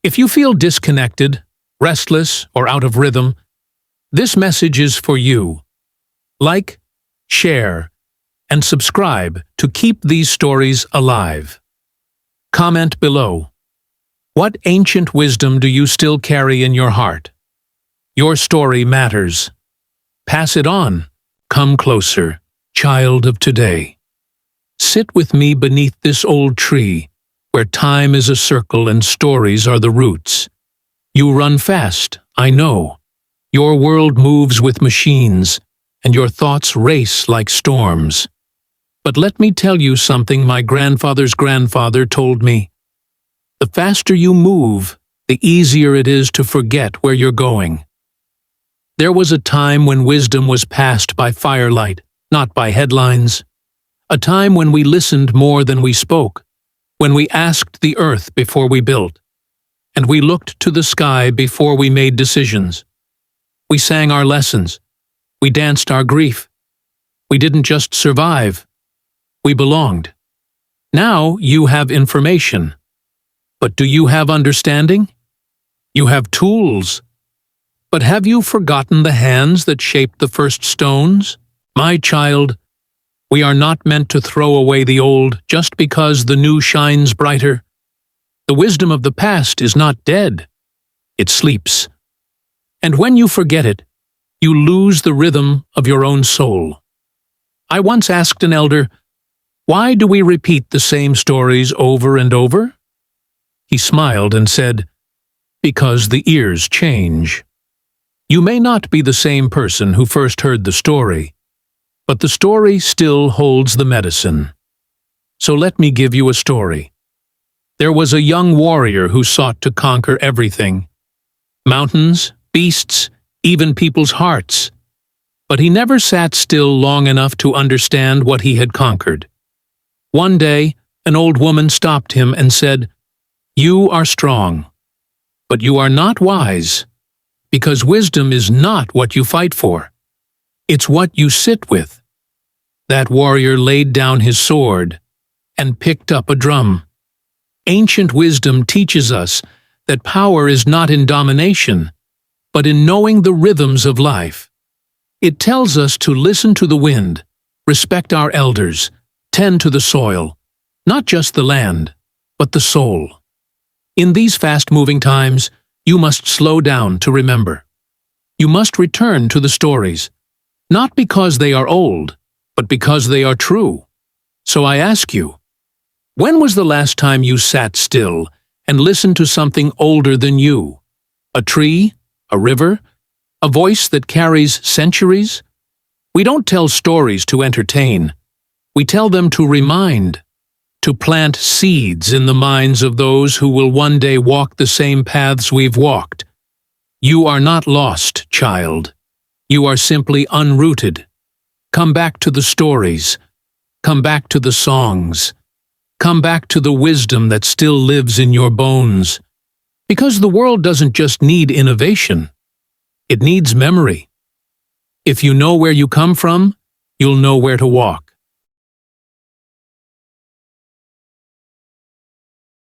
If you feel disconnected, restless, or out of rhythm, this message is for you. Like, share, and subscribe to keep these stories alive. Comment below. What ancient wisdom do you still carry in your heart? Your story matters. Pass it on. Come closer, child of today. Sit with me beneath this old tree, where time is a circle and stories are the roots. You run fast, I know. Your world moves with machines, and your thoughts race like storms. But let me tell you something my grandfather's grandfather told me. The faster you move, the easier it is to forget where you're going. There was a time when wisdom was passed by firelight, not by headlines. A time when we listened more than we spoke, when we asked the earth before we built, and we looked to the sky before we made decisions. We sang our lessons. We danced our grief. We didn't just survive. We belonged. Now you have information. But do you have understanding? You have tools. But have you forgotten the hands that shaped the first stones? My child, we are not meant to throw away the old just because the new shines brighter. The wisdom of the past is not dead. It sleeps. And when you forget it, you lose the rhythm of your own soul. I once asked an elder, "Why do we repeat the same stories over and over?" He smiled and said, "Because the ears change." You may not be the same person who first heard the story, but the story still holds the medicine. So let me give you a story. There was a young warrior who sought to conquer everything. Mountains, beasts, even people's hearts. But he never sat still long enough to understand what he had conquered. One day, an old woman stopped him and said, "You are strong, but you are not wise, because wisdom is not what you fight for. It's what you sit with." That warrior laid down his sword and picked up a drum. Ancient wisdom teaches us that power is not in domination, but in knowing the rhythms of life. It tells us to listen to the wind, respect our elders, tend to the soil, not just the land, but the soul. In these fast-moving times, you must slow down to remember. You must return to the stories, not because they are old, but because they are true. So I ask you, when was the last time you sat still and listened to something older than you? A tree? A river? A voice that carries centuries? We don't tell stories to entertain. We tell them to remind, to plant seeds in the minds of those who will one day walk the same paths we've walked. You are not lost, child. You are simply unrooted. Come back to the stories. Come back to the songs. Come back to the wisdom that still lives in your bones. Because the world doesn't just need innovation. It needs memory. If you know where you come from, you'll know where to walk.